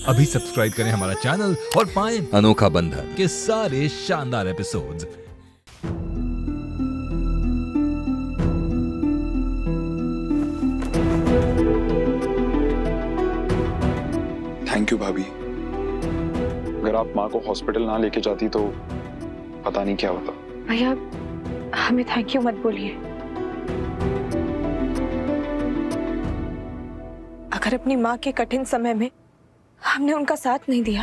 अभी सब्सक्राइब करें हमारा चैनल और पाएं अनोखा बंधन के सारे शानदार एपिसोड्स। थैंक यू भाभी। अगर आप माँ को हॉस्पिटल ना लेके जाती तो पता नहीं क्या होता। भैया हमें थैंक यू मत बोलिए। अगर अपनी माँ के कठिन समय में हमने उनका साथ नहीं दिया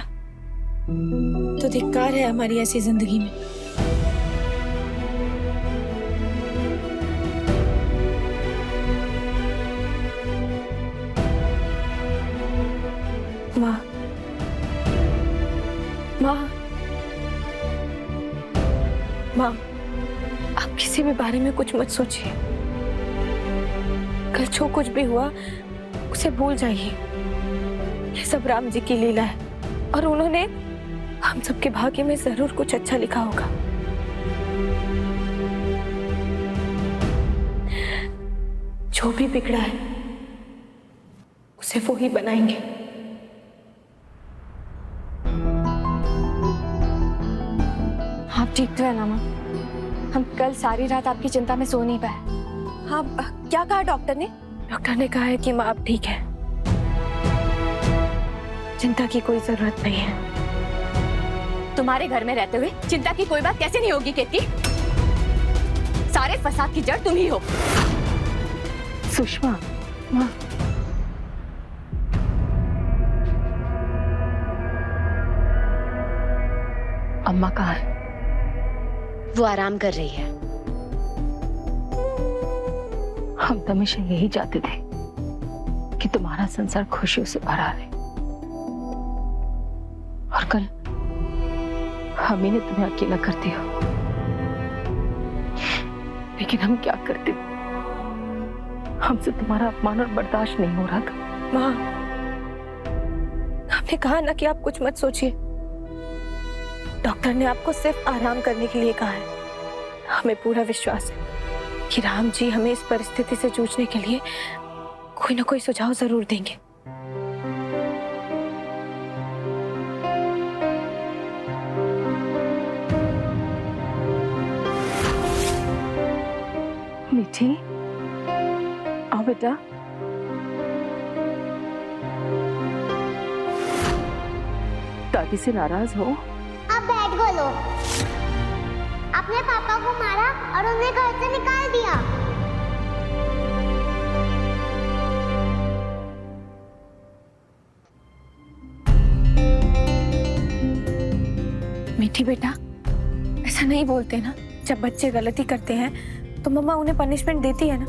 तो धिक्कार है हमारी ऐसी जिंदगी में। माँ माँ माँ, आप किसी भी बारे में कुछ मत सोचिए। कल जो कुछ भी हुआ उसे भूल जाइए। ये सब राम जी की लीला है और उन्होंने हम सबके भाग्य में जरूर कुछ अच्छा लिखा होगा। जो भी बिगड़ा है उसे वो ही बनाएंगे। आप ठीक तो है ना माँ? हम कल सारी रात आपकी चिंता में सो नहीं पाए। हाँ, क्या कहा डॉक्टर ने? डॉक्टर ने कहा है कि माँ अब ठीक है, चिंता की कोई जरूरत नहीं है। तुम्हारे घर में रहते हुए चिंता की कोई बात कैसे नहीं होगी केतकी? सारे फसाद की जड़ तुम ही हो। सुषमा, माँ अम्मा कहाँ है? वो आराम कर रही है। हम तो हमेशा यही चाहते थे कि तुम्हारा संसार खुशियों से भरा रहे, और कल हम ही ने तुम्हें अकेला कर दिया। लेकिन हम क्या करते, हमसे तुम्हारा अपमान और बर्दाश्त नहीं हो रहा था। माँ, हमने कहा ना कि आप कुछ मत सोचिए। डॉक्टर ने आपको सिर्फ आराम करने के लिए कहा है। हमें पूरा विश्वास है कि राम जी हमें इस परिस्थिति से जूझने के लिए कोई ना कोई सुझाव जरूर देंगे। मीठी, आओ बेटा। दादी से नाराज हो? अब बैठ बोलो। अपने पापा को मारा और उन्हें घर से निकाल दिया। मीठी बेटा, ऐसा नहीं बोलते ना। जब बच्चे गलती करते हैं तो मम्मा उन्हें पनिशमेंट देती है ना।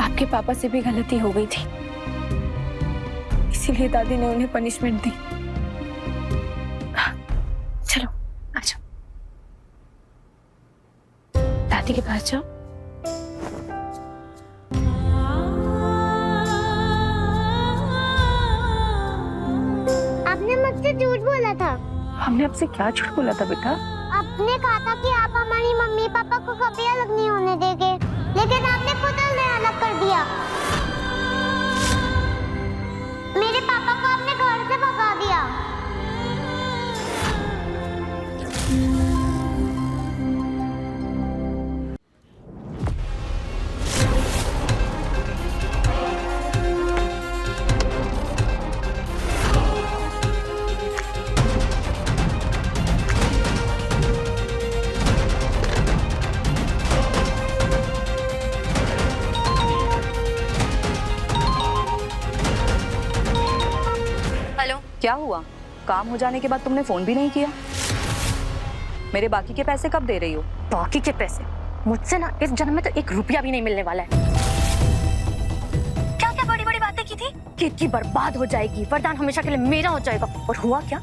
आपके पापा से भी गलती हो गई थी, इसीलिए दादी ने उन्हें पनिशमेंट दी। चलो आ जाओ, दादी के पास जाओ। आपने मुझसे झूठ बोला था। हमने आपसे क्या झूठ बोला था बेटा? आपने कहा था कि आप हमारी मम्मी पापा को कभी अलग नहीं होने देंगे, लेकिन आपने खुद उन्हें अलग कर दिया। मेरे पापा को आपने घर से भगा दिया। हेलो, क्या हुआ? काम हो जाने के बाद तुमने फोन भी नहीं किया। मेरे बाकी के पैसे कब दे रही हो? बाकी के पैसे मुझसे ना इस जन्म में तो 1 रुपया भी नहीं मिलने वाला है। क्या क्या बड़ी बड़ी बातें की थी? केतकी बर्बाद हो जाएगी, वरदान हमेशा के लिए मेरा हो जाएगा। और हुआ क्या?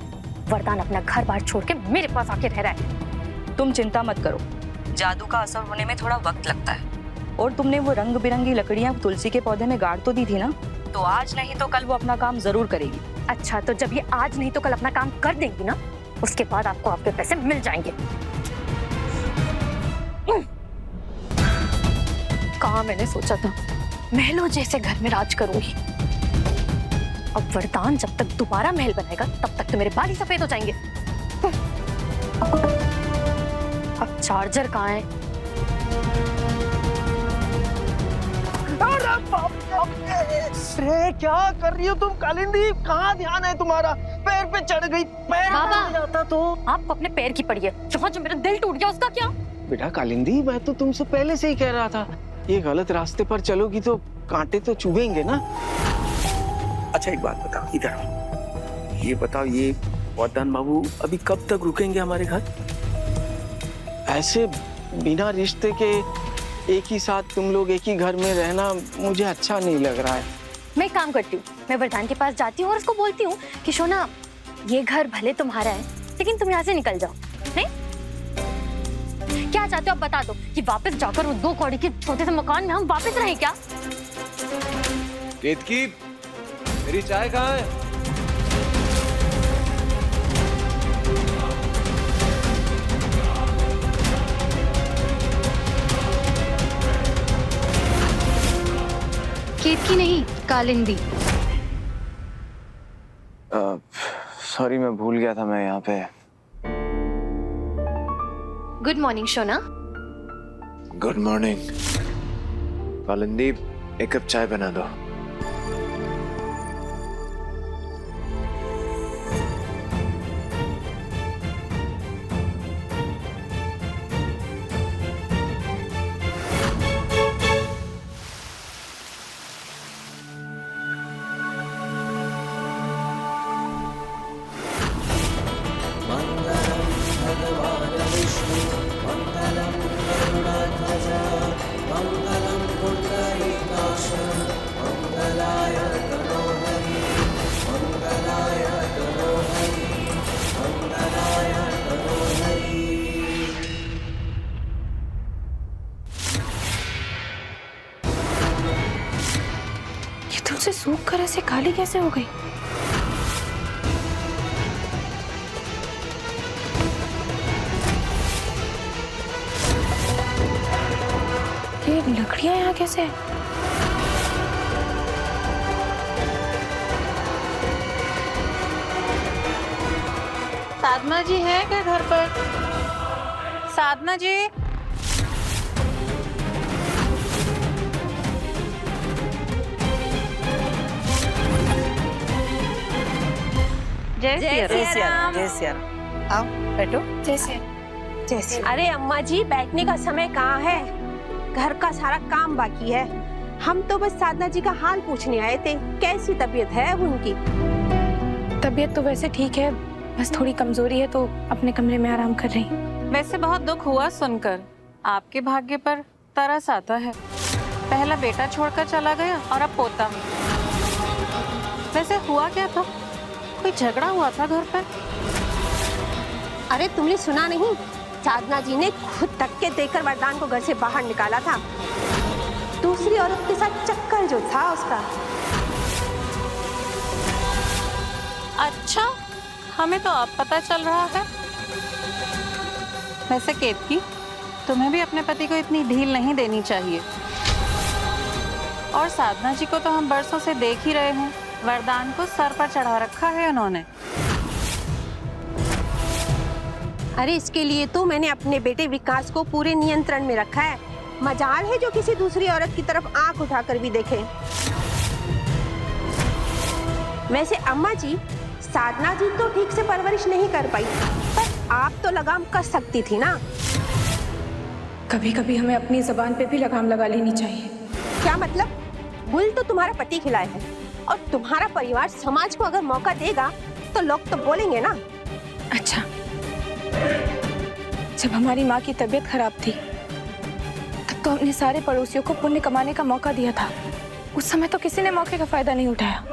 वरदान अपना घर बार छोड़ के मेरे पास आके रह रहा है। तुम चिंता मत करो, जादू का असर होने में थोड़ा वक्त लगता है। और तुमने वो रंग बिरंगी लकड़ियां तुलसी के पौधे में गाड़ तो दी थी ना, तो आज नहीं तो कल वो अपना काम जरूर करेगी। अच्छा, तो जब ये आज नहीं तो कल अपना काम कर देंगी ना, उसके बाद आपको आपके पैसे मिल जाएंगे। कहाँ मैंने सोचा था महलों जैसे घर में राज करूंगी। अब वरदान जब तक दोबारा महल बनाएगा तब तक तो मेरे बाल ही सफेद हो जाएंगे। अब चार्जर कहाँ है? अरे बाप रे, क्या कर रही हो तुम कालिंदी? कहाँ ध्यान है तुम्हारा? पैर पे चढ़ गई, पैर बाबा, टूट जाता तो। आपको अपने पैर की पड़ी है। जहाँ जो मेरा दिल टूट गया उसका क्या? बेटा कालिंदी, मैं तो तुमसे पहले से ही कह रहा था, ये गलत रास्ते पर चलोगी तो कांटे तो चुभेंगे ना। अच्छा एक बात बताओ, इधर ये बताओ, ये वरदान बाबू अभी कब तक रुकेंगे हमारे घर? ऐसे बिना रिश्ते के एक ही साथ तुम लोग एक ही घर में रहना मुझे अच्छा नहीं लग रहा है। मैं एक काम करती हूँ, मैं वरदान के पास जाती हूँ और उसको बोलती हूँ कि सोना, ये घर भले तुम्हारा है लेकिन तुम यहाँ से निकल जाओ। नहीं? क्या चाहते हो आप बता दो, कि वापस जाकर वो 2 कौड़ी के छोटे से मकान में हम वापस रहें क्या? केतकी, मेरी चाय कहाँ है? केतकी नहीं, कालिंदी। सॉरी, मैं भूल गया था मैं यहाँ पे। गुड मॉर्निंग सोना। गुड मॉर्निंग कालिंदी, एक कप चाय बना दो। तुमसे सूख कर ऐसे काली कैसे हो गई? ये लकड़ियां यहाँ कैसे? साधना जी है क्या घर पर? साधना जी, जय श्री राम। जय श्री राम। आओ बैठो। जैसे अरे अम्मा जी, बैठने का समय कहाँ है? घर का सारा काम बाकी है। हम तो बस साधना जी का हाल पूछने आए थे, कैसी तबीयत है अब उनकी? तबीयत तो वैसे ठीक है, बस थोड़ी कमजोरी है तो अपने कमरे में आराम कर रही हूँ। वैसे बहुत दुख हुआ सुनकर। आपके भाग्य पर तरस आता है। पहला बेटा छोड़कर चला गया और अब पोता। वैसे हुआ क्या था? कोई झगड़ा हुआ था घर पर? अरे तुमने सुना नहीं? साधना जी ने खुद धक्के देकर वरदान को घर से बाहर निकाला था। दूसरी औरत के साथ चक्कर जो था उसका। अच्छा, हमें तो अब पता चल रहा है। वैसे केतकी, तुम्हें भी अपने पति को इतनी ढील नहीं देनी चाहिए। और साधना जी को तो हम बरसों से देख ही रहे हैं, वरदान को सर पर चढ़ा रखा है उन्होंने। अरे इसके लिए तो मैंने अपने बेटे विकास को पूरे नियंत्रण में रखा है। मजाल है जो किसी दूसरी औरत की तरफ आंख उठाकर भी देखे। वैसे अम्मा जी, साधना जी तो ठीक से परवरिश नहीं कर पाई, पर आप तो लगाम कस सकती थी ना। कभी कभी हमें अपनी जबान पे भी लगाम लगा लेनी चाहिए। क्या मतलब? गुल तो तुम्हारा पति खिलाए है, और तुम्हारा परिवार समाज को अगर मौका देगा तो लोग तो बोलेंगे ना। अच्छा, जब हमारी माँ की तबीयत खराब थी तब तो हमने सारे पड़ोसियों को पुण्य कमाने का मौका दिया था। उस समय तो किसी ने मौके का फायदा नहीं उठाया।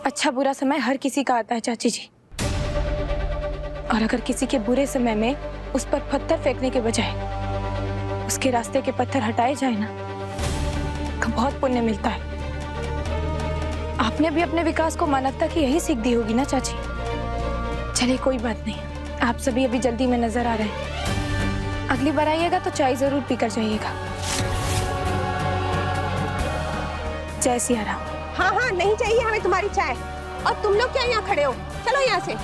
अच्छा बुरा समय हर किसी का आता है चाची जी, और अगर किसी के बुरे समय में उस पर पत्थर फेंकने के बजाय उसके रास्ते के पत्थर हटाए जाए ना, तो बहुत पुण्य मिलता है। आपने भी अपने विकास को मानवता की यही सीख दी होगी ना चाची। चलिए कोई बात नहीं, आप सभी अभी जल्दी में नजर आ रहे हैं। अगली बार आइएगा तो चाय जरूर पीकर जाइएगा। जय सिया राम। हाँ हाँ, नहीं चाहिए हमें तुम्हारी चाय। और तुम लोग क्या यहाँ खड़े हो? चलो यहाँ से।